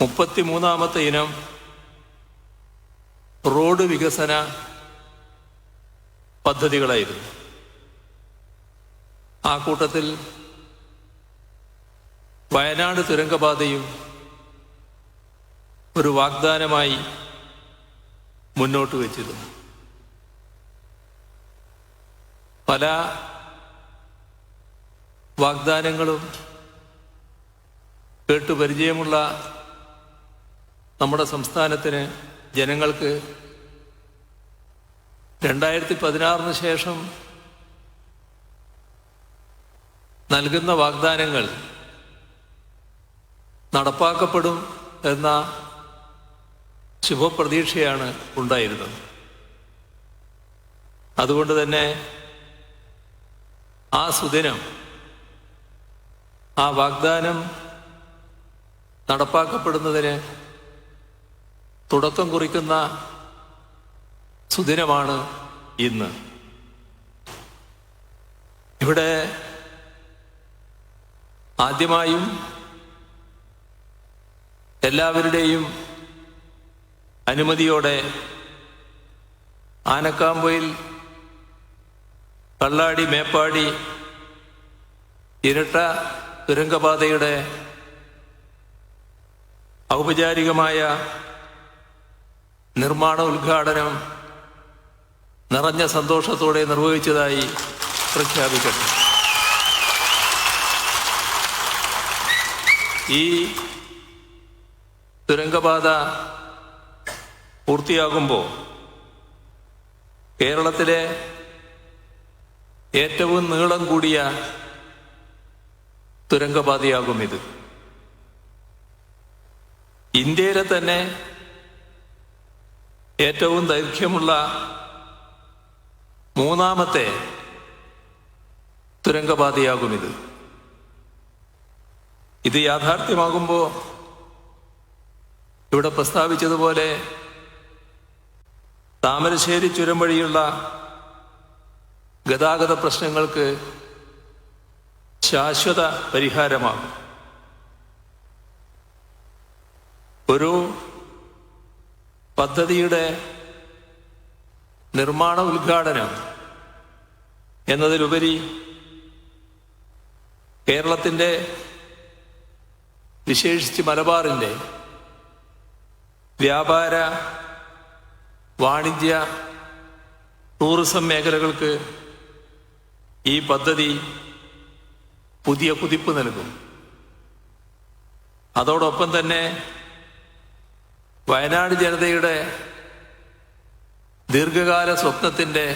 33-ാമത്തെ ഇനം റോഡ് വികസന പദ്ധതികളായിരുന്നു. ആ കൂട്ടത്തിൽ വയനാട് തുരങ്കപാതയും ഒരു വാഗ്ദാനമായി മുന്നോട്ട് വച്ചിരുന്നു. പല വാഗ്ദാനങ്ങളും കേട്ടുപരിചയമുള്ള നമ്മുടെ സംസ്ഥാനത്തിന് ജനങ്ങൾക്ക് 2016 ശേഷം നൽകുന്ന വാഗ്ദാനങ്ങൾ നടപ്പാക്കപ്പെടും എന്ന ശുഭപ്രതീക്ഷയാണ് ഉണ്ടായിരുന്നത്. അതുകൊണ്ട് തന്നെ ആ സുദിനം, ആ വാഗ്ദാനം നടപ്പാക്കപ്പെടുന്നതിന് തുടക്കം കുറിക്കുന്ന സുദിനമാണ് ഇന്ന്. ഇവിടെ ആദ്യമായും എല്ലാവരുടെയും അനുമതിയോടെ ആനക്കാമ്പൊയിൽ കള്ളാടി മേപ്പാടി ഇരട്ട തുരങ്കപാതയുടെ ഔപചാരികമായ നിർമ്മാണ ഉദ്ഘാടനം നിറഞ്ഞ സന്തോഷത്തോടെ നിർവഹിച്ചതായി പ്രഖ്യാപിക്കട്ടെ. ഈ തുരങ്കപാത പൂർത്തിയാകുമ്പോൾ കേരളത്തിലെ ഏറ്റവും നീളം കൂടിയ തുരങ്കപാതയാകും ഇത്. ഇന്ത്യയിലെ തന്നെ ഏറ്റവും ദൈർഘ്യമുള്ള 3-ാമത്തെ തുരങ്കപാതയാകും ഇത്. ഇത് യാഥാർത്ഥ്യമാകുമ്പോൾ ഇവിടെ പ്രസ്താവിച്ചതുപോലെ താമരശ്ശേരി ചുരം വഴിയുള്ള ഗതാഗത പ്രശ്നങ്ങൾക്ക് ശാശ്വത പരിഹാരമാകും. ഒരു പദ്ധതിയുടെ നിർമ്മാണ ഉദ്ഘാടനം എന്നതിലുപരി കേരളത്തിൻ്റെ, വിശേഷിച്ച് മലബാറിൻ്റെ വ്യാപാര, വാണിജ്യ, ടൂറിസം മേഖലകൾക്ക് ഈ പദ്ധതി പുതിയ കുതിപ്പ് നൽകും. അതോടൊപ്പം തന്നെ വയനാട് ജനതയുടെ ദീർഘകാല സ്വപ്നത്തിൻ്റെ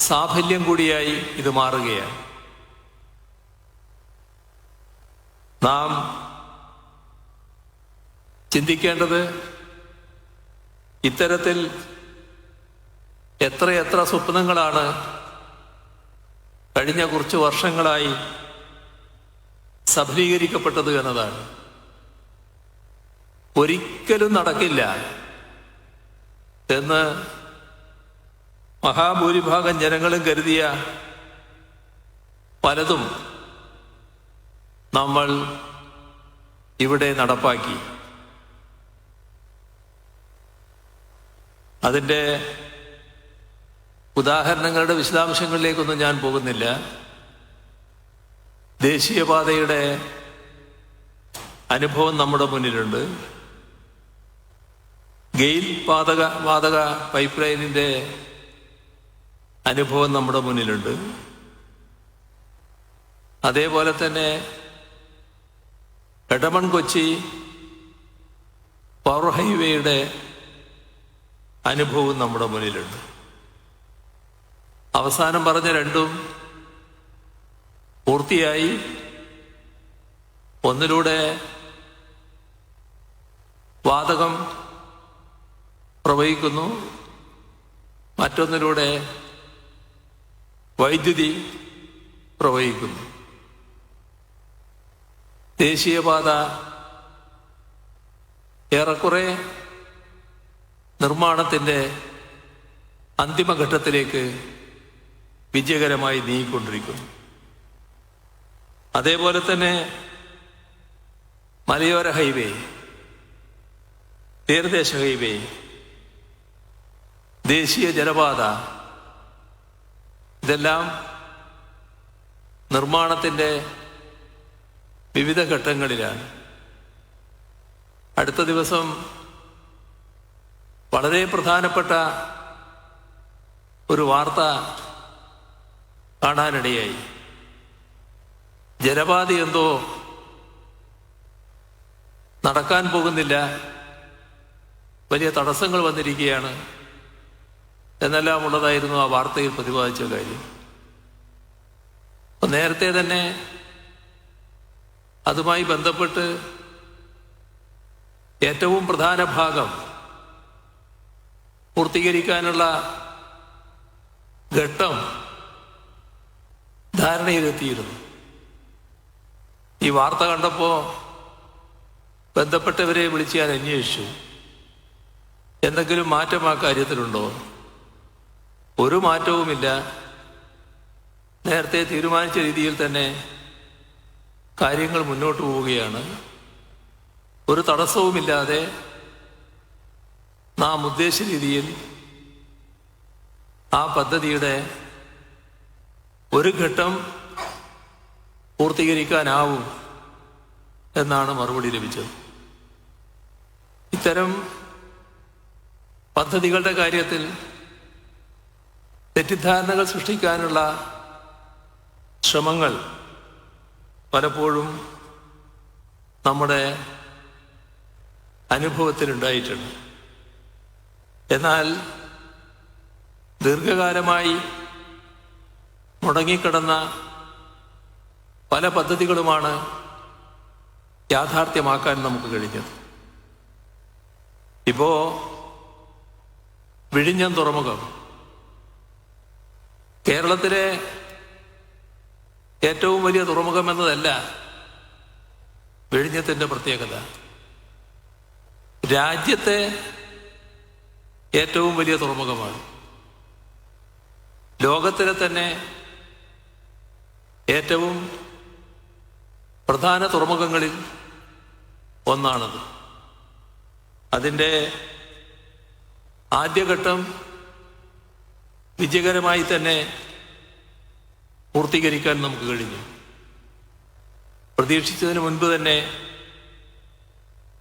സാഫല്യം കൂടിയായി ഇത് മാറുകയാണ്. നാം ചിന്തിക്കേണ്ടത് ഇത്തരത്തിൽ എത്രയെത്ര സ്വപ്നങ്ങളാണ് കഴിഞ്ഞ കുറച്ച് വർഷങ്ങളായി സഫലീകരിക്കപ്പെട്ടത് എന്നതാണ്. ഒരിക്കലും നടക്കില്ല എന്ന് മഹാഭൂരിഭാഗം ജനങ്ങളും കരുതിയ പലതും നമ്മൾ ഇവിടെ നടപ്പാക്കി. അതിൻ്റെ ഉദാഹരണങ്ങളുടെ വിശദാംശങ്ങളിലേക്കൊന്നും ഞാൻ പോകുന്നില്ല. ദേശീയപാതയുടെ അനുഭവം നമ്മുടെ മുന്നിലുണ്ട്. ഗെയിൽ വാതക പൈപ്പ് ലൈനിൻ്റെ അനുഭവം നമ്മുടെ മുന്നിലുണ്ട്. അതേപോലെ തന്നെ എടമൺ കൊച്ചി പവർ ഹൈവേയുടെ അനുഭവം നമ്മുടെ മുന്നിലുണ്ട്. അവസാനം പറഞ്ഞ രണ്ടും പൂർത്തിയായി. ഒന്നിലൂടെ വാതകം പ്രവഹിക്കുന്നു, മറ്റൊന്നിലൂടെ വൈദ്യുതി പ്രവഹിക്കുന്നു. ദേശീയപാത ഏറെക്കുറെ നിർമ്മാണത്തിൻ്റെ അന്തിമഘട്ടത്തിലേക്ക് വിജയകരമായി നീങ്ങിക്കൊണ്ടിരിക്കുന്നു. അതേപോലെ തന്നെ മലയോര ഹൈവേ, തീരദേശ ഹൈവേ, ദേശീയ ജലപാത, ഇതെല്ലാം നിർമ്മാണത്തിൻ്റെ വിവിധ ഘട്ടങ്ങളിലാണ്. അടുത്ത ദിവസം വളരെ പ്രധാനപ്പെട്ട ഒരു വാർത്ത കാണാനിടയായി. ജലപാത എന്തോ നടക്കാൻ പോകുന്നില്ല, വലിയ തടസ്സങ്ങൾ വന്നിരിക്കുകയാണ് എന്നെല്ലാം ഉള്ളതായിരുന്നു ആ വാർത്തയിൽ പ്രതിപാദിച്ച കാര്യം. അപ്പം നേരത്തെ തന്നെ അതുമായി ബന്ധപ്പെട്ട് ഏറ്റവും പ്രധാന ഭാഗം പൂർത്തീകരിക്കാനുള്ള ഘട്ടം ധാരണയിലെത്തിയിരുന്നു. ഈ വാർത്ത കണ്ടപ്പോൾ ബന്ധപ്പെട്ടവരെ വിളിച്ച് ഞാൻ അന്വേഷിച്ചു, എന്തെങ്കിലും മാറ്റം ആ കാര്യത്തിലുണ്ടോ? ഒരു മാറ്റവുമില്ല. നേരത്തെ തീരുമാനിച്ച രീതിയിൽ തന്നെ കാര്യങ്ങൾ മുന്നോട്ട് പോവുകയാണ്. ഒരു തടസ്സവുമില്ലാതെ നാം ഉദ്ദേശിച്ച രീതിയിൽ ആ പദ്ധതിയുടെ ഒരു ഘട്ടം പൂർത്തീകരിക്കാനാവും എന്നാണ് മറുപടി ലഭിച്ചത്. ഇത്തരം പദ്ധതികളുടെ കാര്യത്തിൽ തെറ്റിദ്ധാരണകൾ സൃഷ്ടിക്കാനുള്ള ശ്രമങ്ങൾ പലപ്പോഴും നമ്മുടെ അനുഭവത്തിലുണ്ടായിട്ടുണ്ട്. എന്നാൽ ദീർഘകാലമായി മുടങ്ങിക്കിടന്ന പല പദ്ധതികളുമാണ് യാഥാർത്ഥ്യമാക്കാൻ നമുക്ക് കഴിഞ്ഞത്. ഇപ്പോ വിഴിഞ്ഞം തുറമുഖം കേരളത്തിലെ ഏറ്റവും വലിയ തുറമുഖം എന്നതല്ല വിഴിഞ്ഞത്തിൻ്റെ പ്രത്യേകത. രാജ്യത്തെ ഏറ്റവും വലിയ തുറമുഖമാണ്. ലോകത്തിലെ തന്നെ ഏറ്റവും പ്രധാന തുറമുഖങ്ങളിൽ ഒന്നാണത്. അതിൻ്റെ ആദ്യഘട്ടം വിജയകരമായി തന്നെ പൂർത്തീകരിക്കാൻ നമുക്ക് കഴിഞ്ഞു. പ്രതീക്ഷിച്ചതിന് മുൻപ് തന്നെ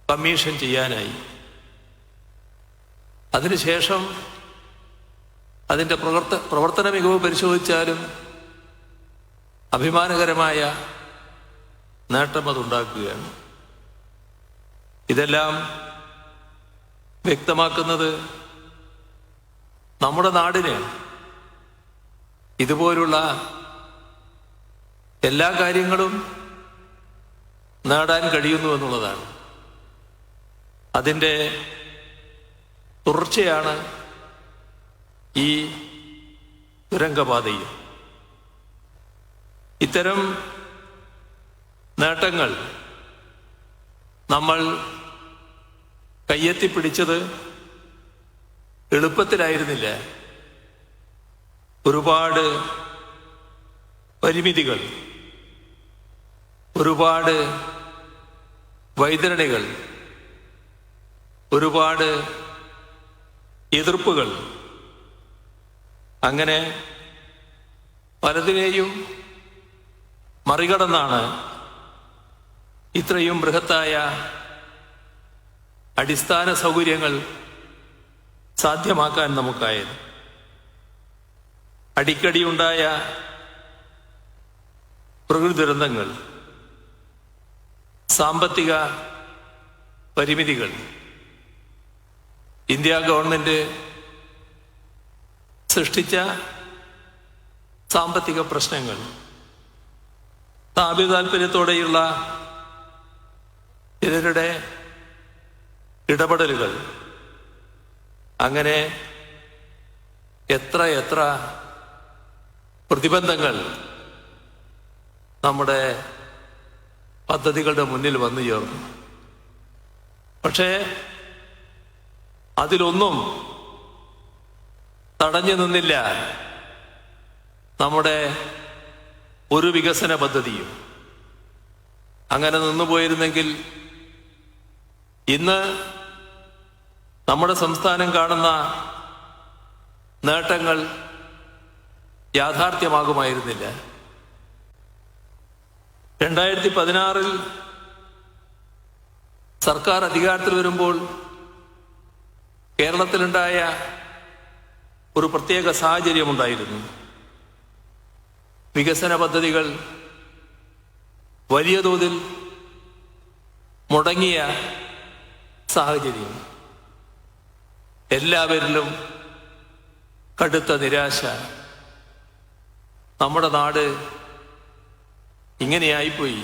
കമ്മീഷൻ ചെയ്യാനായി. അതിനുശേഷം അതിൻ്റെ പ്രവർത്തന മികവ് പരിശോധിച്ചാലും അഭിമാനകരമായ നേട്ടം അതുണ്ടാക്കുകയാണ്. ഇതെല്ലാം വ്യക്തമാക്കുന്നത് നമ്മുടെ നാടിന് ഇതുപോലുള്ള എല്ലാ കാര്യങ്ങളും നേടാൻ കഴിയുന്നു എന്നുള്ളതാണ്. അതിൻ്റെ തുടർച്ചയാണ് ഈ തുരങ്കപാതയിൽ. ഇത്തരം നേട്ടങ്ങൾ നമ്മൾ കയ്യെത്തിപ്പിടിച്ചത് എളുപ്പത്തിലായിരുന്നില്ല. ഒരുപാട് പരിമിതികൾ, ഒരുപാട് വൈതരണികൾ, ഒരുപാട് എതിർപ്പുകൾ, അങ്ങനെ പലതിനെയും മറികടന്നാണ് ഇത്രയും ബൃഹത്തായ അടിസ്ഥാന സൗകര്യങ്ങൾ സാധ്യമാക്കാൻ നമുക്കായത്. അടിക്കടിയുണ്ടായ പ്രകൃതി ദുരന്തങ്ങൾ, സാമ്പത്തിക പരിമിതികൾ, ഇന്ത്യ ഗവൺമെന്റ് സൃഷ്ടിച്ച സാമ്പത്തിക പ്രശ്നങ്ങൾ, സ്ഥാപിത താല്പര്യത്തോടെയുള്ള ചിലരുടെ ഇടപെടലുകൾ, അങ്ങനെ എത്ര പ്രതിബന്ധങ്ങൾ നമ്മുടെ പദ്ധതികളുടെ മുന്നിൽ വന്നു ചേർന്നു. പക്ഷേ അതിലൊന്നും തടഞ്ഞു നിന്നില്ല നമ്മുടെ ഒരു വികസന പദ്ധതിയും. അങ്ങനെ നിന്നുപോയിരുന്നെങ്കിൽ ഇന്ന് നമ്മുടെ സംസ്ഥാനം കാണുന്ന നേട്ടങ്ങൾ യാഥാർത്ഥ്യമാകുമായിരുന്നില്ല. 2016 സർക്കാർ അധികാരത്തിൽ വരുമ്പോൾ കേരളത്തിലുണ്ടായ ഒരു പ്രത്യേക സാഹചര്യമുണ്ടായിരുന്നു. വികസന പദ്ധതികൾ വലിയ തോതിൽ മുടങ്ങിയ സാഹചര്യം. എല്ലാവരിലും കടുത്ത നിരാശ. നമ്മുടെ നാട് ഇങ്ങനെയായിപ്പോയി,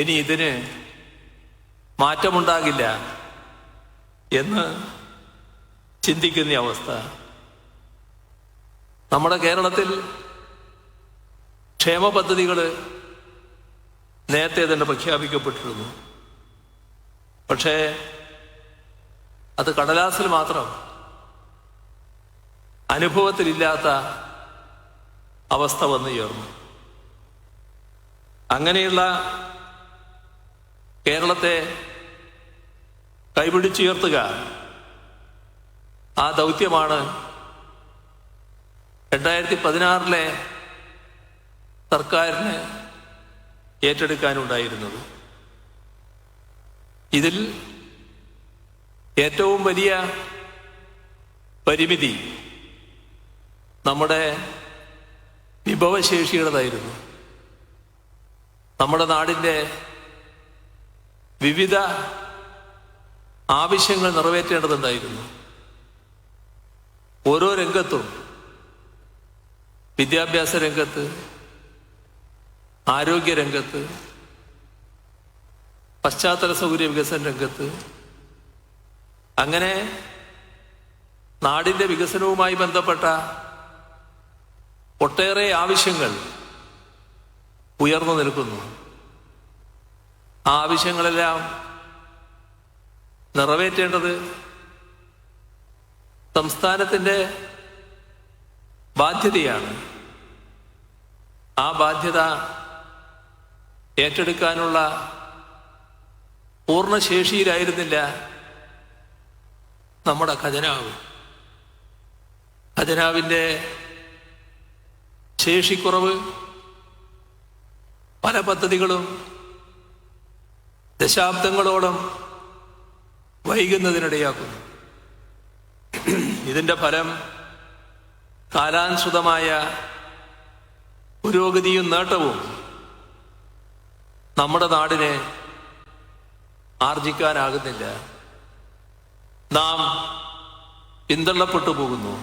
ഇനി ഇതിന് മാറ്റമുണ്ടാകില്ല എന്ന് ചിന്തിക്കുന്ന അവസ്ഥ. നമ്മുടെ കേരളത്തിൽ ക്ഷേമ പദ്ധതികൾ നേരത്തെ തന്നെ പ്രഖ്യാപിക്കപ്പെട്ടിരുന്നു. പക്ഷേ അത് കടലാസിൽ മാത്രം, അനുഭവത്തിലില്ലാത്ത അവസ്ഥ വന്നു ചേർന്നു. അങ്ങനെയുള്ള കേരളത്തെ കൈപിടിച്ചുയർത്തുക, ആ ദൗത്യമാണ് 2016 സർക്കാരിന് ഏറ്റെടുക്കാനുണ്ടായിരുന്നത്. ഇതിൽ ഏറ്റവും വലിയ പരിമിതി നമ്മുടെ വിഭവശേഷിയുടേതായിരുന്നു. നമ്മുടെ നാടിൻ്റെ വിവിധ ആവശ്യങ്ങൾ നിറവേറ്റേണ്ടതുണ്ടായിരുന്നു. ഓരോ രംഗത്തും, വിദ്യാഭ്യാസ രംഗത്ത്, ആരോഗ്യരംഗത്ത്, പശ്ചാത്തല സൗകര്യ വികസന രംഗത്ത്, അങ്ങനെ നാടിൻ്റെ വികസനവുമായി ബന്ധപ്പെട്ട ഒട്ടേറെ ആവശ്യങ്ങൾ ഉയർന്നു നിൽക്കുന്നു. ആ ആവശ്യങ്ങളെല്ലാം നിറവേറ്റേണ്ടത് സംസ്ഥാനത്തിൻ്റെ ബാധ്യതയാണ്. ആ ബാധ്യത ഏറ്റെടുക്കാനുള്ള പൂർണ്ണശേഷിയിലായിരുന്നില്ല നമ്മുടെ ഖജനാവ്. ഖജനാവിൻ്റെ ശേഷിക്കുറവ് പല പദ്ധതികളും ദശാബ്ദങ്ങളോളം വൈകുന്നതിനിടയാക്കുന്നു. ഇതിൻ്റെ ഫലം കാലാനുസൃതമായ പുരോഗതിയും നേട്ടവും നമ്മുടെ നാടിനെ ആർജിക്കാനാകുന്നില്ല. നാം പിന്തള്ളപ്പെട്ടു പോകുന്നു.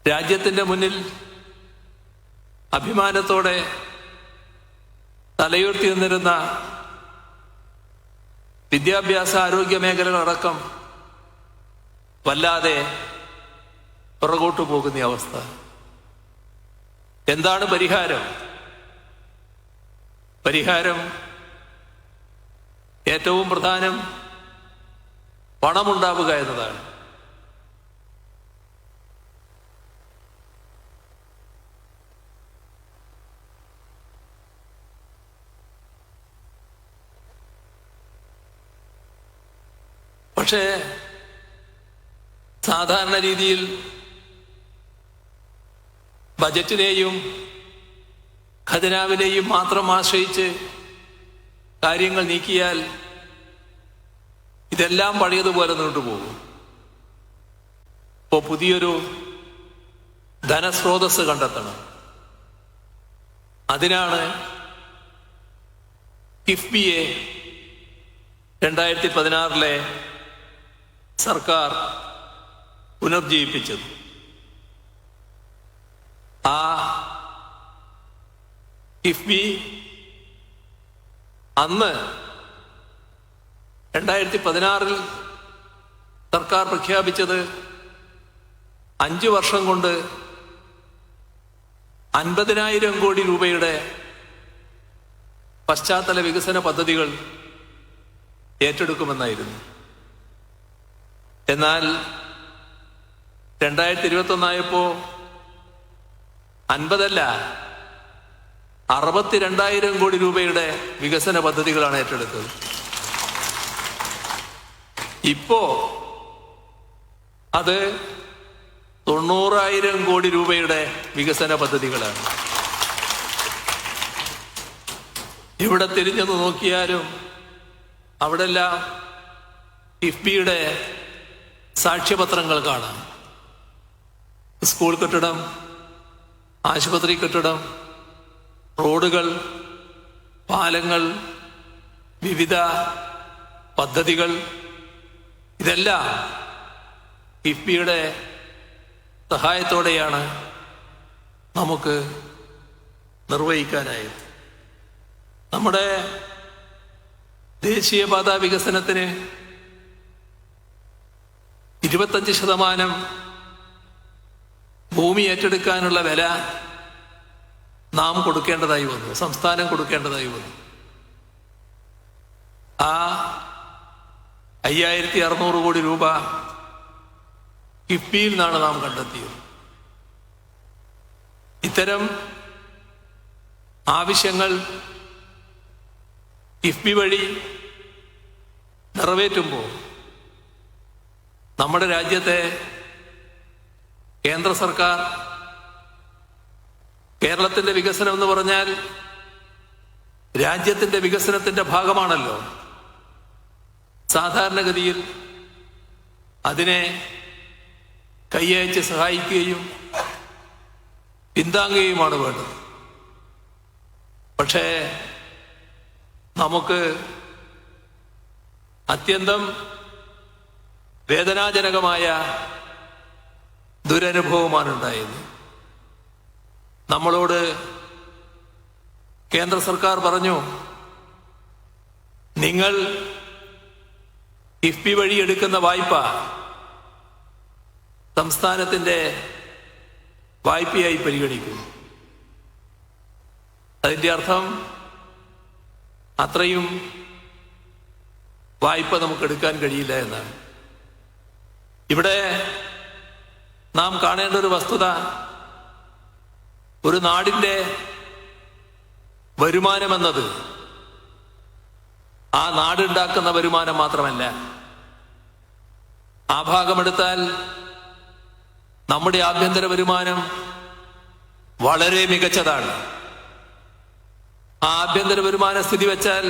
രാജ്യത്തിൻ്റെ മുന്നിൽ അഭിമാനത്തോടെ തലയുയർത്തി നിന്നിരുന്ന വിദ്യാഭ്യാസ ആരോഗ്യ മേഖലകളടക്കം വല്ലാതെ പുറകോട്ടു പോകുന്ന അവസ്ഥ. എന്താണ് പരിഹാരം? പരിഹാരം ഏറ്റവും പ്രധാനം പണമുണ്ടാവുക എന്നതാണ്. പക്ഷേ സാധാരണ രീതിയിൽ ബജറ്റിനെയും ഖജനാവിനെയും മാത്രം ആശ്രയിച്ച് കാര്യങ്ങൾ നീക്കിയാൽ ഇതെല്ലാം പഴയതുപോലെ നീണ്ടുപോകും. ഇപ്പോൾ പുതിയൊരു ധനസ്രോതസ് കണ്ടെത്തണം. അതിനാണ് കിഫ്ബിയെ 2016 സർക്കാർ പുനർജീവിപ്പിച്ചത്. ആ കിഫ്ബി അന്ന് 2016 സർക്കാർ പ്രഖ്യാപിച്ചത് 5 വർഷം കൊണ്ട് 50,000 കോടി രൂപയുടെ പശ്ചാത്തല വികസന പദ്ധതികൾ ഏറ്റെടുക്കുമെന്നായിരുന്നു. എന്നാൽ 2021 ആയപ്പോൾ 50 62,000 കോടി രൂപയുടെ വികസന പദ്ധതികളാണ് ഏറ്റെടുത്തത്. ഇപ്പോ അത് 90,000 കോടി രൂപയുടെ വികസന പദ്ധതികളാണ്. ഇവിടെ തിരിഞ്ഞു നോക്കിയാലും അവിടെല്ലാം കിഫ്ബിയുടെ സാക്ഷ്യപത്രങ്ങൾ കാണാം. സ്കൂൾ കെട്ടിടം, ആശുപത്രി കെട്ടിടം, റോഡുകൾ, പാലങ്ങൾ, വിവിധ പദ്ധതികൾ, ഇതെല്ലാം കിഫ്ബിയുടെ സഹായത്തോടെയാണ് നമുക്ക് നിർവഹിക്കാനായത്. നമ്മുടെ ദേശീയപാത വികസനത്തിന് 25% ഭൂമി ഏറ്റെടുക്കാനുള്ള വില നാം കൊടുക്കേണ്ടതായി വന്നു, സംസ്ഥാനം കൊടുക്കേണ്ടതായി വന്നു. ആ 5600 കോടി രൂപ കിഫ്ബിയിൽ നിന്നാണ് നാം കണ്ടെത്തിയത്. ഇത്തരം ആവശ്യങ്ങൾ കിഫ്ബി വഴി നിറവേറ്റുമ്പോൾ നമ്മുടെ രാജ്യത്തെ കേന്ദ്ര സർക്കാർ, കേരളത്തിന്റെ വികസനം എന്ന് പറഞ്ഞാൽ രാജ്യത്തിന്റെ വികസനത്തിന്റെ ഭാഗമാണല്ലോ. സാധാരണഗതിയിൽ അതിനെ കൈയയച്ച് സഹായിക്കുകയും പിന്താങ്ങുകയുമാണ് വേണ്ടത്. പക്ഷേ നമുക്ക് അത്യന്തം വേദനാജനകമായ ദുരനുഭവമാണ് ഉണ്ടായത്. നമ്മളോട് കേന്ദ്ര സർക്കാർ പറഞ്ഞു, നിങ്ങൾ കിഫ്ബി വഴി എടുക്കുന്ന വായ്പ സംസ്ഥാനത്തിന്റെ വായ്പയായി പരിഗണിക്കും. അതിന്റെ അർത്ഥം അത്രയും വായ്പ നമുക്ക് എടുക്കാൻ കഴിയില്ല എന്നാണ്. ഇവിടെ നാം കാണേണ്ട ഒരു വസ്തുത, ഒരു നാടിന്റെ വരുമാനമെന്നത് ആ നാടുണ്ടാക്കുന്ന വരുമാനം മാത്രമല്ല. ആ ഭാഗമെടുത്താൽ നമ്മുടെ ആഭ്യന്തര വരുമാനം വളരെ മികച്ചതാണ്. ആ ആഭ്യന്തര വരുമാന സ്ഥിതി വെച്ചാൽ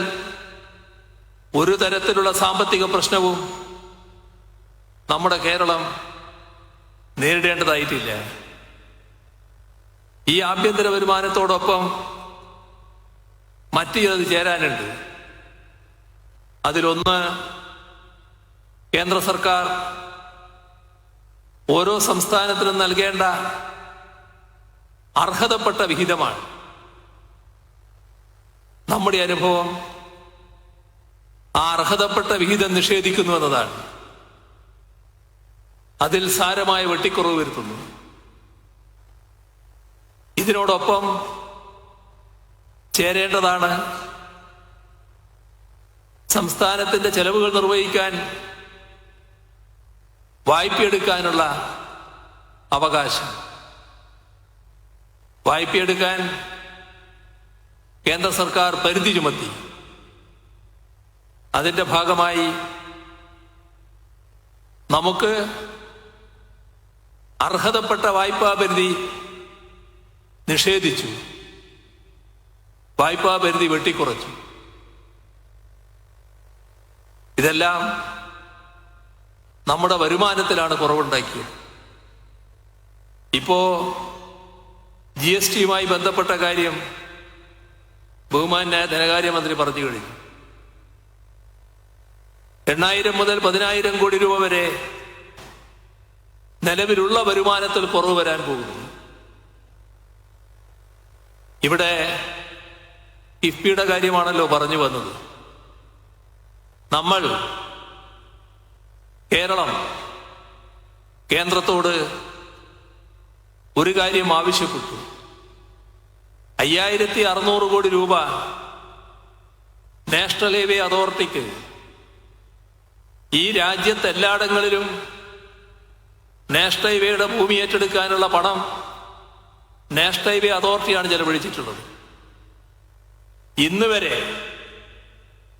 ഒരു തരത്തിലുള്ള സാമ്പത്തിക പ്രശ്നവും നമ്മുടെ കേരളം നേരിടേണ്ടതായിട്ടില്ല. ഈ ആഭ്യന്തര വരുമാനത്തോടൊപ്പം മറ്റു ചിലത് ചേരാനുണ്ട്. അതിലൊന്ന്, കേന്ദ്ര സർക്കാർ ഓരോ സംസ്ഥാനത്തിനും നൽകേണ്ട അർഹതപ്പെട്ട വിഹിതമാണ്. നമ്മുടെ അനുഭവം ആ അർഹതപ്പെട്ട വിഹിതം നിഷേധിക്കുന്നു എന്നതാണ്. അതിൽ സാരമായ വെട്ടിക്കുറവ് വരുത്തുന്നു. ഇതിനോടൊപ്പം ചേരേണ്ടതാണ് സംസ്ഥാനത്തിന്റെ ചെലവുകൾ നിർവഹിക്കാൻ വായ്പയെടുക്കാനുള്ള അവകാശം. വായ്പയെടുക്കാൻ കേന്ദ്ര സർക്കാർ പരിധി ചുമത്തി. അതിന്റെ ഭാഗമായി നമുക്ക് അർഹതപ്പെട്ട വായ്പാ പരിധി നിഷേധിച്ചു, വായ്പാ പരിധി വെട്ടിക്കുറച്ചു. ഇതെല്ലാം നമ്മുടെ വരുമാനത്തിലാണ് കുറവുണ്ടാക്കിയത്. ഇപ്പോ GSTയുമായി ബന്ധപ്പെട്ട കാര്യം ബഹുമാന്യ ധനകാര്യമന്ത്രി പറഞ്ഞു കഴിഞ്ഞു. 8,000 മുതൽ 10,000 കോടി രൂപ വരെ നിലവിലുള്ള വരുമാനത്തിൽ കുറവ് വരാൻ പോകുന്നു. ഇവിടെ കിഫ്ബിയുടെ കാര്യമാണല്ലോ പറഞ്ഞു വന്നത്. നമ്മൾ കേരളം കേന്ദ്രത്തോട് ഒരു കാര്യം ആവശ്യപ്പെട്ടു. 5,600 കോടി രൂപ നാഷണൽ ഹൈവേ അതോറിറ്റിക്ക് ഈ രാജ്യത്ത് എല്ലായിടങ്ങളിലും നാഷണൽ ഹൈവേയുടെ ഭൂമി ഏറ്റെടുക്കാനുള്ള പണം നാഷണൽ ഹൈവേ അതോറിറ്റിയാണ് ചെലവഴിച്ചിട്ടുള്ളത്. ഇന്ന് വരെ,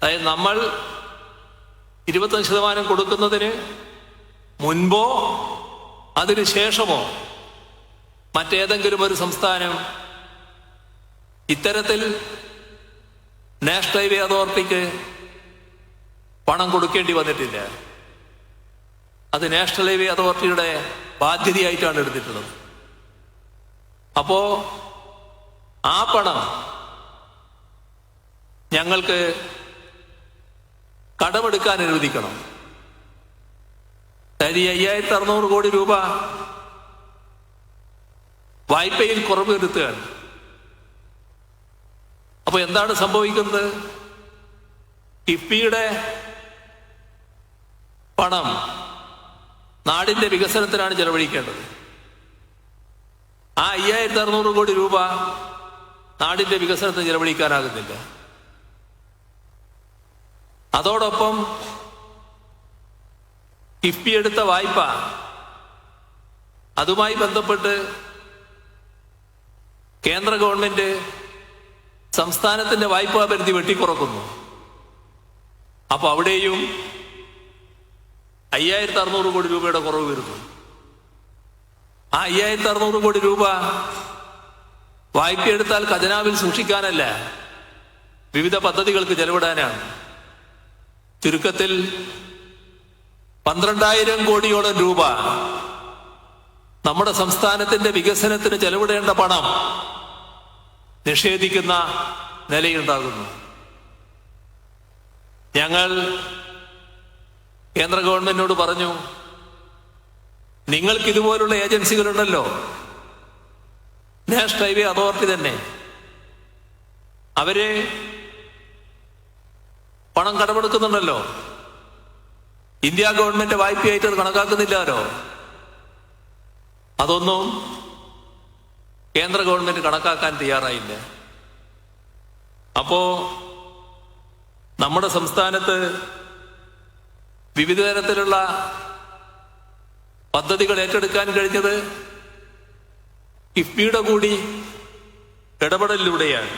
അതായത് നമ്മൾ 25% കൊടുക്കുന്നതിന് മുൻപോ അതിനു ശേഷമോ മറ്റേതെങ്കിലും ഒരു സംസ്ഥാനം ഇത്തരത്തിൽ നാഷണൽ ഹൈവേ അതോറിറ്റിക്ക് പണം കൊടുക്കേണ്ടി വന്നിട്ടില്ല. അത് നാഷണൽ ഹൈവേ അതോറിറ്റിയുടെ ബാധ്യതയായിട്ടാണ് എടുത്തിട്ടുള്ളത്. അപ്പോ ആ പണം ഞങ്ങൾക്ക് കടമെടുക്കാൻ അനുവദിക്കണം. അതായത് 5600 കോടി രൂപ വായ്പയിൽ കുറവ് വരുത്തുകയാണ്. അപ്പൊ എന്താണ് സംഭവിക്കുന്നത്? കിഫ്ബിയുടെ പണം നാടിന്റെ വികസനത്തിനാണ് ചെലവഴിക്കേണ്ടത്. ആ 5600 കോടി രൂപ നാടിന്റെ വികസനത്തിന് ചെലവഴിക്കാനാകുന്നില്ല. അതോടൊപ്പം കിഫ്ബി എടുത്ത വായ്പ, അതുമായി ബന്ധപ്പെട്ട് കേന്ദ്ര ഗവൺമെന്റ് സംസ്ഥാനത്തിന്റെ വായ്പാ പരിധി വെട്ടിക്കുറക്കുന്നു. അപ്പൊ അവിടെയും 5600 കോടി രൂപയുടെ കുറവ് വരുന്നു. ആ 5600 കോടി രൂപ വായ്പ എടുത്താൽ ഖജനാവിൽ സൂക്ഷിക്കാനല്ല, വിവിധ പദ്ധതികൾക്ക് ചെലവിടാനാണ്. ചുരുക്കത്തിൽ 12,000 കോടിയോളം രൂപ നമ്മുടെ സംസ്ഥാനത്തിന്റെ വികസനത്തിന് ചെലവിടേണ്ട പണം നിഷേധിക്കുന്ന നിലയുണ്ടാകുന്നു. ഞങ്ങൾ കേന്ദ്ര ഗവൺമെന്റിനോട് പറഞ്ഞു, നിങ്ങൾക്ക് ഇതുപോലുള്ള ഏജൻസികളുണ്ടല്ലോ, നാഷണൽ ഹൈവേ അതോറിറ്റി തന്നെ, അവര് പണം കടമെടുക്കുന്നുണ്ടല്ലോ, ഇന്ത്യ ഗവൺമെന്റ് വായ്പയായിട്ട് അത് കണക്കാക്കുന്നില്ലാലോ. അതൊന്നും കേന്ദ്ര ഗവൺമെന്റ് കണക്കാക്കാൻ തയ്യാറായില്ല. അപ്പോ നമ്മുടെ സംസ്ഥാനത്ത് വിവിധ തരത്തിലുള്ള പദ്ധതികൾ ഏറ്റെടുക്കാൻ കഴിഞ്ഞത് കിഫ്ബിയുടെ കൂടി ഇടപെടലിലൂടെയാണ്.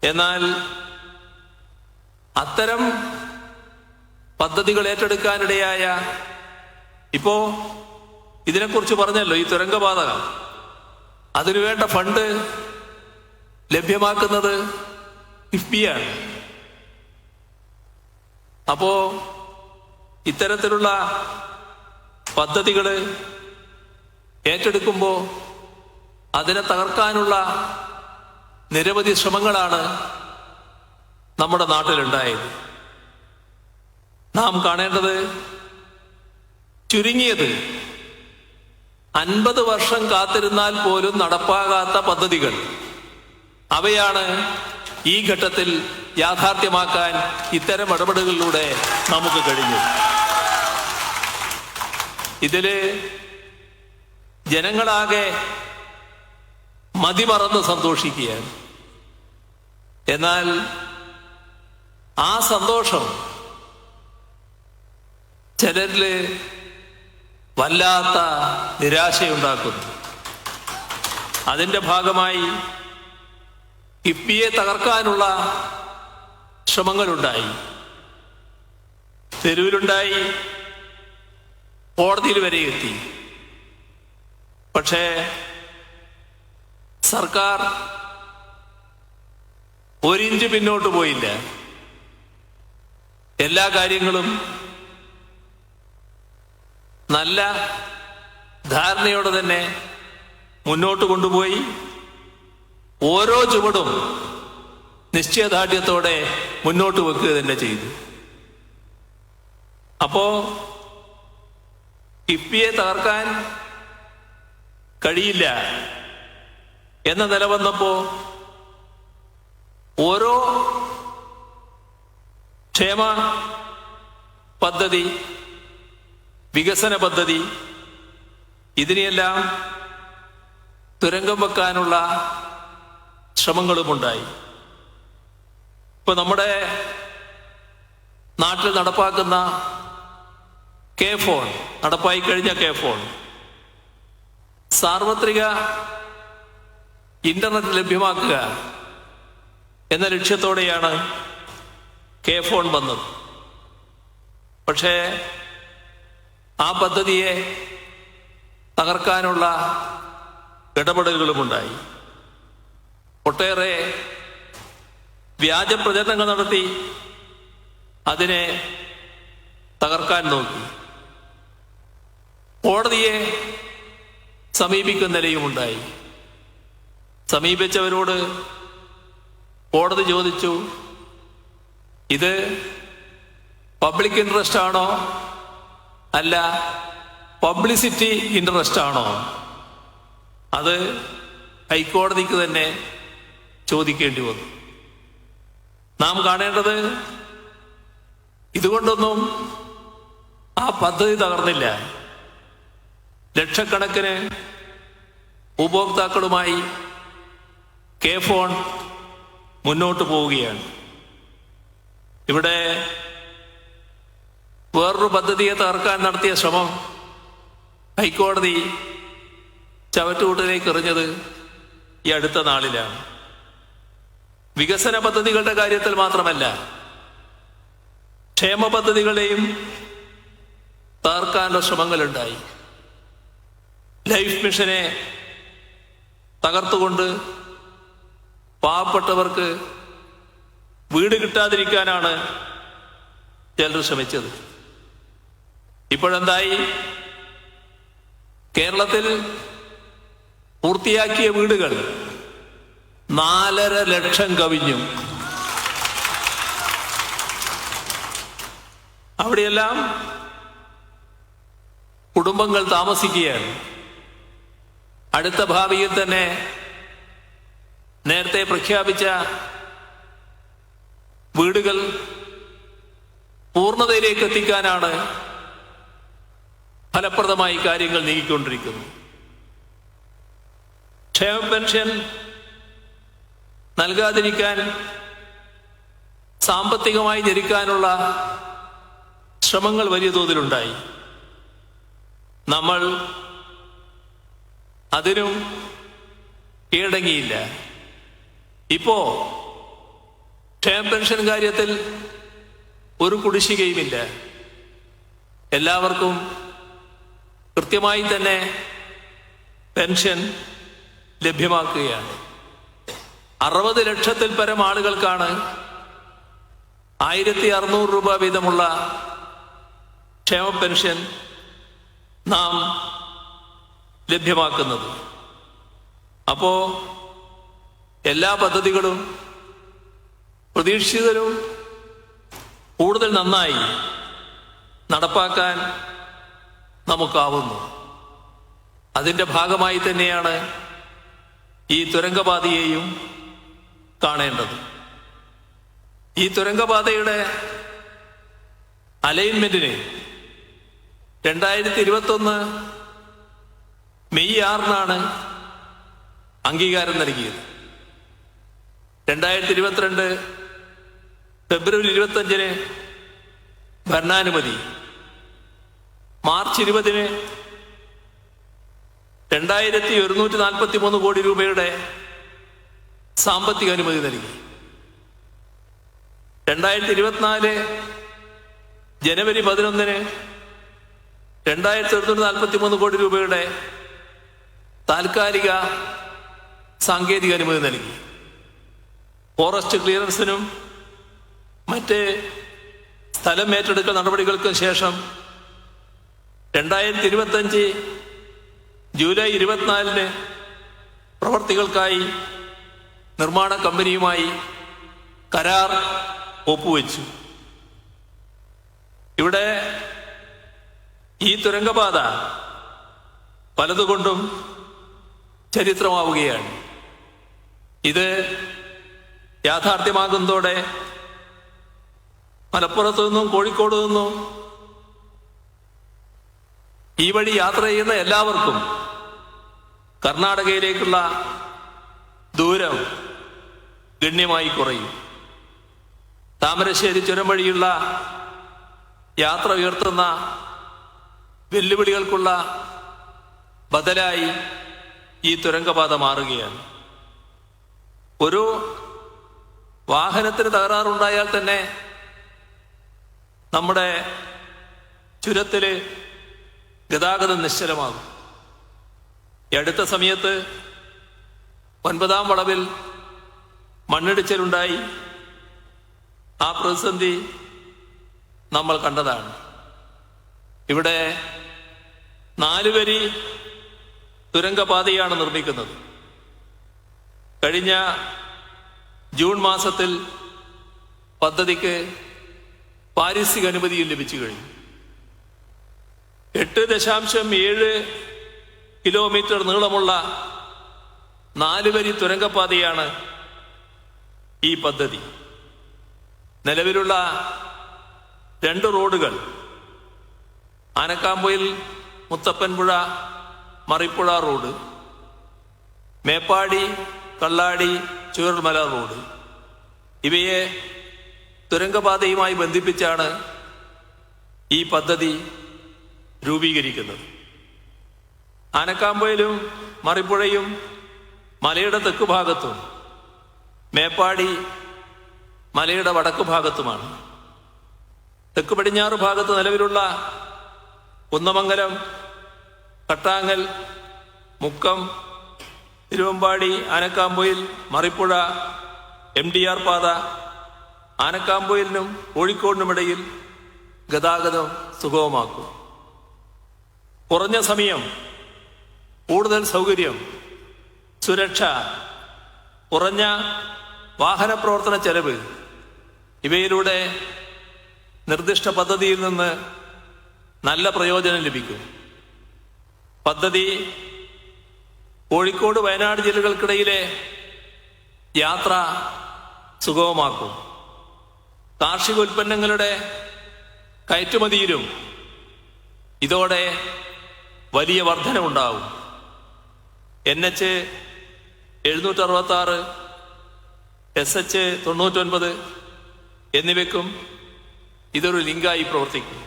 എന്നാൽ അത്തരം പദ്ധതികൾ ഏറ്റെടുക്കാനിടയായ, ഇപ്പോ ഇതിനെക്കുറിച്ച് പറഞ്ഞല്ലോ, ഈ തുരങ്കപാത, അതിനുവേണ്ട ഫണ്ട് ലഭ്യമാക്കുന്നത് കിഫ്ബിയാണ്. അപ്പോ ഇത്തരത്തിലുള്ള പദ്ധതികൾ ഏറ്റെടുക്കുമ്പോൾ അതിനെ തകർക്കാനുള്ള നിരവധി ശ്രമങ്ങളാണ് നമ്മുടെ നാട്ടിലുണ്ടായത്. നാം കാണേണ്ടത്, ചുരുങ്ങിയത് 50 വർഷം കാത്തിരുന്നാൽ പോലും നടപ്പാകാത്ത പദ്ധതികൾ, അവയാണ് ഈ ഘട്ടത്തിൽ യാഥാർത്ഥ്യമാക്കാൻ ഇത്തരം ഇടപെടലുകളിലൂടെ നമുക്ക് കഴിഞ്ഞു. ഇതില് ജനങ്ങളാകെ മതിമറന്ന് സന്തോഷിക്കുകയാണ്. എന്നാൽ ആ സന്തോഷം ചിലരില് വല്ലാത്ത നിരാശയുണ്ടാക്കുന്നു. അതിന്റെ ഭാഗമായി കിഫ്ബിയെ തകർക്കാനുള്ള ശ്രമങ്ങളുണ്ടായി, തെരുവിലുണ്ടായി, കോടതിയിൽ വരെ എത്തി. പക്ഷേ സർക്കാർ ഒരിഞ്ച് പിന്നോട്ട് പോയില്ല. എല്ലാ കാര്യങ്ങളും നല്ല ധാരണയോടെ തന്നെ മുന്നോട്ട് കൊണ്ടുപോയി. ഓരോ ചുവടും നിശ്ചയദാർഢ്യത്തോടെ മുന്നോട്ട് വെക്കുക തന്നെ ചെയ്തു. അപ്പോ കിഫ്ബിയെ തകർക്കാൻ കഴിയില്ല എന്ന നില വന്നപ്പോ ഓരോ ക്ഷേമ പദ്ധതി, വികസന പദ്ധതി, ഇതിനെയെല്ലാം തുരങ്കം വെക്കാനുള്ള ശ്രമങ്ങളുമുണ്ടായി. ഇപ്പൊ നമ്മുടെ നാട്ടിൽ നടപ്പാക്കുന്ന K-ഫോൺ, നടപ്പായി കഴിഞ്ഞ K-ഫോൺ, സാർവത്രിക ഇന്റർനെറ്റ് ലഭ്യമാക്കുക എന്ന ലക്ഷ്യത്തോടെയാണ് K-ഫോൺ വന്നത്. പക്ഷേ ആ പദ്ധതിയെ തകർക്കാനുള്ള ഇടപെടലുകളുമുണ്ടായി. ഒട്ടേറെ വ്യാജ പ്രചരണങ്ങൾ നടത്തി അതിനെ തകർക്കാൻ നോക്കി. കോടതിയെ സമീപിക്കുന്ന നിലയുമുണ്ടായി. സമീപിച്ചവരോട് കോടതി ചോദിച്ചു, ഇത് പബ്ലിക് ഇൻട്രസ്റ്റ് ആണോ അല്ല പബ്ലിസിറ്റി ഇൻട്രസ്റ്റ് ആണോ? അത് ഹൈക്കോടതിക്ക് തന്നെ ചോദിക്കേണ്ടി വന്നു. നാം കാണേണ്ടത് ഇതുകൊണ്ടൊന്നും ആ പദ്ധതി തകർന്നില്ല. ലക്ഷക്കണക്കിന് ഉപഭോക്താക്കളുമായി കെ ഫോൺ മുന്നോട്ട് പോവുകയാണ്. ഇവിടെ വേറൊരു പദ്ധതിയെ തകർക്കാൻ നടത്തിയ ശ്രമം ഹൈക്കോടതി ചവറ്റുകൂട്ടിലേക്ക് എറിഞ്ഞത് ഈ അടുത്ത നാളിലാണ്. വികസന പദ്ധതികളുടെ കാര്യത്തിൽ മാത്രമല്ല, ക്ഷേമ പദ്ധതികളെയും തകർക്കാനുള്ള ശ്രമങ്ങളുണ്ടായി. ലൈഫ് മിഷനെ തകർത്തുകൊണ്ട് പാവപ്പെട്ടവർക്ക് വീട് കിട്ടാതിരിക്കാനാണ് ചിലർ ശ്രമിച്ചത്. ഇപ്പോഴെന്തായി? കേരളത്തിൽ പൂർത്തിയാക്കിയ വീടുകൾ 4.5 ലക്ഷം കവിഞ്ഞു. അവിടെയെല്ലാം കുടുംബങ്ങൾ താമസിക്കുകയാണ്. അടുത്ത ഭാവിയിൽ തന്നെ നേരത്തെ പ്രഖ്യാപിച്ച വീടുകൾ പൂർണ്ണതയിലേക്ക് എത്തിക്കാനാണ് ഫലപ്രദമായി കാര്യങ്ങൾ നീങ്ങിക്കൊണ്ടിരിക്കുന്നത്. ക്ഷേമ പെൻഷൻ നൽകാതിരിക്കാൻ, സാമ്പത്തികമായി ഞെരുക്കാനുള്ള ശ്രമങ്ങൾ വലിയ തോതിലുണ്ടായി. നമ്മൾ അതിനും കീഴടങ്ങിയില്ല. ഇപ്പോ ക്ഷേമ പെൻഷൻ കാര്യത്തിൽ ഒരു കുടിശ്ശികയുമില്ല. എല്ലാവർക്കും കൃത്യമായി തന്നെ പെൻഷൻ ലഭ്യമാക്കുകയാണ്. 60 ലക്ഷത്തിൽ പരം ആളുകൾക്കാണ് 1600 രൂപ വീതമുള്ള ക്ഷേമ പെൻഷൻ നാം ലഭ്യമാക്കുന്നത്. അപ്പോ എല്ലാ പദ്ധതികളും പ്രതീക്ഷിതരും കൂടുതൽ നന്നായി നടപ്പാക്കാൻ നമുക്കാവുന്നു. അതിൻ്റെ ഭാഗമായി തന്നെയാണ് ഈ തുരങ്കപാതയെയും കാണേണ്ടത്. ഈ തുരങ്കപാതയുടെ അലൈൻമെന്റിന് 2021 മെയ് 6-നാണ് അംഗീകാരം നൽകിയത്. 2022 ഫെബ്രുവരി 25-ന് ഭരണാനുമതി, മാർച്ച് 20-ന് 2143 കോടി രൂപയുടെ സാമ്പത്തിക അനുമതി നൽകി. 2024 ജനുവരി 11-ന് 2143 കോടി രൂപയുടെ താൽക്കാലിക സാങ്കേതിക അനുമതി നൽകി. ഫോറസ്റ്റ് ക്ലിയറൻസിനും മറ്റ് സ്ഥലം ഏറ്റെടുക്കൽ നടപടികൾക്കും ശേഷം 2025 ജൂലൈ 24-ന് പ്രവർത്തികൾക്കായി നിർമ്മാണ കമ്പനിയുമായി കരാർ ഒപ്പുവെച്ചു. ഇവിടെ ഈ തുരങ്കപാത പലതുകൊണ്ടും ചരിത്രമാവുകയാണ്. ഇത് യാഥാർത്ഥ്യമാകുന്നതോടെ മലപ്പുറത്തു നിന്നും കോഴിക്കോട് നിന്നും ഈ വഴി യാത്ര ചെയ്യുന്ന എല്ലാവർക്കും കർണാടകയിലേക്കുള്ള ദൂരം ഗണ്യമായി കുറയും. താമരശ്ശേരി ചുരം വഴിയുള്ള യാത്ര ഉയർത്തുന്ന വെല്ലുവിളികൾക്കുള്ള ബദലായി ഈ തുരങ്കപാത മാറുകയാണ്. ഒരു വാഹനത്തിന് തകരാറുണ്ടായാൽ തന്നെ നമ്മുടെ ചുരത്തില് ഗതാഗതം നിശ്ചലമാകും. ഈ അടുത്ത സമയത്ത് 9-ാം വളവിൽ മണ്ണിടിച്ചിലുണ്ടായി. ആ പ്രതിസന്ധി നമ്മൾ കണ്ടതാണ്. ഇവിടെ 4 വരി തുരങ്കപാതയാണ് നിർമ്മിക്കുന്നത്. കഴിഞ്ഞ ജൂൺ മാസത്തിൽ പദ്ധതിക്ക് പാരിസ്ഥിതിക അനുമതിയും ലഭിച്ചു കഴിഞ്ഞു. 8.7 കിലോമീറ്റർ നീളമുള്ള 4 വരി തുരങ്കപാതയാണ് ഈ പദ്ധതി. നിലവിലുള്ള 2 റോഡുകൾ ആനക്കാമ്പൊയിൽ മുത്തപ്പൻപുഴ മറിപ്പുഴ റോഡ്, മേപ്പാടി കള്ളാടി ചൂരൽമല റോഡ്, ഇവയെ തുരങ്കപാതയുമായി ബന്ധിപ്പിച്ചാണ് ഈ പദ്ധതി രൂപീകരിക്കുന്നത്. ആനക്കാമ്പൊയിലും മറിപ്പുഴയും മലയുടെ തെക്ക് ഭാഗത്തും മേപ്പാടി മലയുടെ വടക്ക് ഭാഗത്തുമാണ്. തെക്ക് പടിഞ്ഞാറ് ഭാഗത്ത് നിലവിലുള്ള കുന്നമംഗലം, കട്ടാങ്ങൽ, മുക്കം, തിരുവമ്പാടി, ആനക്കാമ്പൊയിൽ, മറിപ്പുഴ, MDR പാത ആനക്കാമ്പൊയിലിനും കോഴിക്കോടിനുമിടയിൽ ഗതാഗതം സുഗമമാക്കും. കുറഞ്ഞ സമയം, കൂടുതൽ സൗകര്യം, സുരക്ഷ, കുറഞ്ഞ വാഹന പ്രവർത്തന ചെലവ്, ഇവയിലൂടെ നിർദ്ദിഷ്ട പദ്ധതിയിൽ നിന്ന് നല്ല പ്രയോജനം ലഭിക്കും. പദ്ധതി കോഴിക്കോട് വയനാട് ജില്ലകൾക്കിടയിലെ യാത്ര സുഗമമാക്കും. കാർഷിക ഉൽപ്പന്നങ്ങളുടെ കയറ്റുമതിയിലും ഇതോടെ വലിയ വർധനവുണ്ടാവും. NH 766, SH 99 എന്നിവയ്ക്കും ഇതൊരു ലിങ്കായി പ്രവർത്തിക്കും.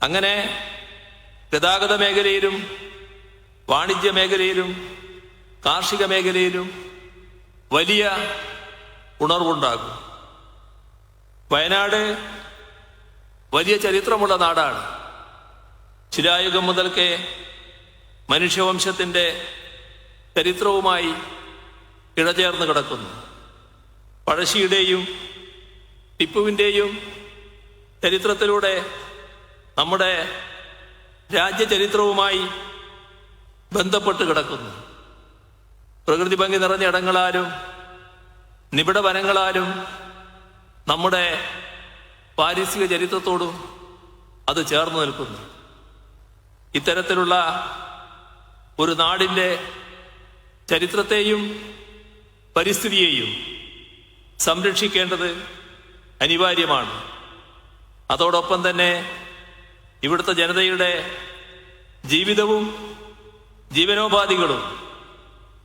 അങ്ങനെ ഗതാഗത മേഖലയിലും വാണിജ്യ മേഖലയിലും കാർഷിക മേഖലയിലും വലിയ ഉണർവുണ്ടാകും. വയനാട് വലിയ ചരിത്രമുള്ള നാടാണ്. ശിലായുഗം മുതൽക്കേ മനുഷ്യവംശത്തിന്റെ ചരിത്രവുമായി ഇഴചേർന്ന് കിടക്കുന്നു. പഴശ്ശിയുടെയും ടിപ്പുവിൻ്റെയും ചരിത്രത്തിലൂടെ നമ്മുടെ രാജ്യചരിത്രവുമായി ബന്ധപ്പെട്ട് കിടക്കുന്നു. പ്രകൃതി ഭംഗി നിറഞ്ഞ ഇടങ്ങളാലും നിബിഡ വനങ്ങളാലും നമ്മുടെ പാരിസ്ഥിതിക ചരിത്രത്തോടും അത് ചേർന്ന് നിൽക്കുന്നു. ഇത്തരത്തിലുള്ള ഒരു നാടിൻ്റെ ചരിത്രത്തെയും പരിസ്ഥിതിയെയും സംരക്ഷിക്കേണ്ടത് അനിവാര്യമാണ്. അതോടൊപ്പം തന്നെ ഇവിടുത്തെ ജനതയുടെ ജീവിതവും ജീവനോപാധികളും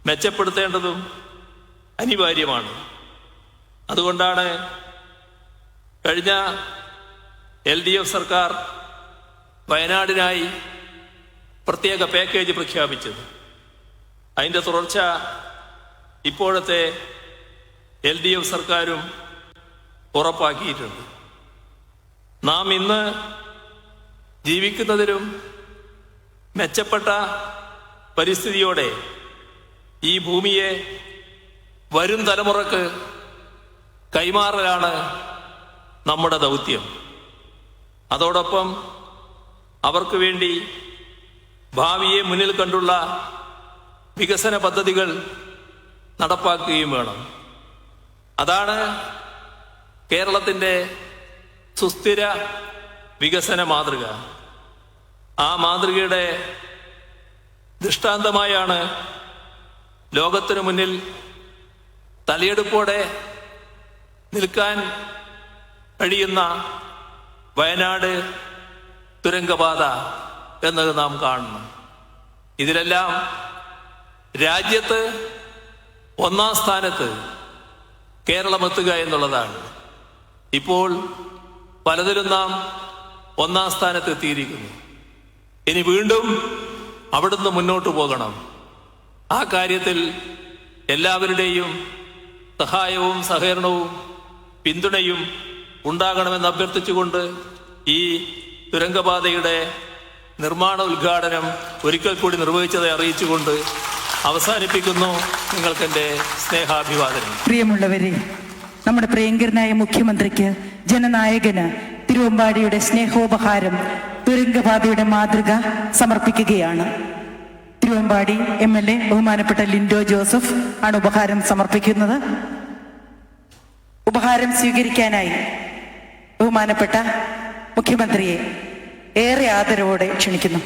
മെച്ചപ്പെടുത്തേണ്ടതും അനിവാര്യമാണ്. അതുകൊണ്ടാണ് കഴിഞ്ഞ LDF സർക്കാർ വയനാടിനായി പ്രത്യേക പാക്കേജ് പ്രഖ്യാപിച്ചത്. അതിൻ്റെ തുടർച്ച ഇപ്പോഴത്തെ LDF സർക്കാരും ഉറപ്പാക്കിയിട്ടുണ്ട്. നാം ഇന്ന് ജീവിക്കുന്നതിലും മെച്ചപ്പെട്ട പരിസ്ഥിതിയോടെ ഈ ഭൂമിയെ വരും തലമുറക്ക് കൈമാറലാണ് നമ്മുടെ ദൗത്യം. അതോടൊപ്പം അവർക്ക് വേണ്ടി ഭാവിയെ മുന്നിൽ കണ്ടുള്ള വികസന പദ്ധതികൾ നടപ്പാക്കുകയും വേണം. അതാണ് കേരളത്തിൻ്റെ സുസ്ഥിര വികസന മാതൃക. ആ മാതൃകയുടെ ദൃഷ്ടാന്തമായാണ് ലോകത്തിനു മുന്നിൽ തലയെടുപ്പോടെ നിൽക്കാൻ കഴിയുന്ന വയനാട് തുരങ്കപാത എന്നത് നാം കാണുന്നു. ഇതിലെല്ലാം രാജ്യത്ത് 1-ാം സ്ഥാനത്ത് കേരളം എത്തുക എന്നുള്ളതാണ്. ഇപ്പോൾ പലതിലും നാം 1-ാം സ്ഥാനത്ത് എത്തിയിരിക്കുന്നു. ഇനി വീണ്ടും അവിടുന്ന് മുന്നോട്ട് പോകണം. ആ കാര്യത്തിൽ എല്ലാവരുടെയും സഹായവും സഹകരണവും പിന്തുണയും ഉണ്ടാകണമെന്ന് അഭ്യർത്ഥിച്ചുകൊണ്ട് ഈ തുരങ്കപാതയുടെ നിർമ്മാണ ഉദ്ഘാടനം ഒരിക്കൽ കൂടി നിർവഹിച്ചதை അറിയിച്ചുകൊണ്ട് അവസാനിപ്പിക്കുന്നു. നിങ്ങൾക്കെൻ്റെ സ്നേഹാഭിവാദനം. പ്രിയമുള്ളവരെ, നമ്മുടെ പ്രിയങ്കരനായ മുഖ്യമന്ത്രിക്ക്, ജനനായകന് തിരുവമ്പാടിയുടെ സ്നേഹോപഹാരം തുരങ്കപാതയുടെ മാതൃക സമർപ്പിക്കുകയാണ്. തിരുവമ്പാടി MLA ബഹുമാനപ്പെട്ട ലിൻഡോ ജോസഫ് ആണ് ഉപഹാരം സമർപ്പിക്കുന്നത്. ഉപഹാരം സ്വീകരിക്കാനായി ബഹുമാനപ്പെട്ട മുഖ്യമന്ത്രിയെ ഏറെ ആദരവോടെ ക്ഷണിക്കുന്നു.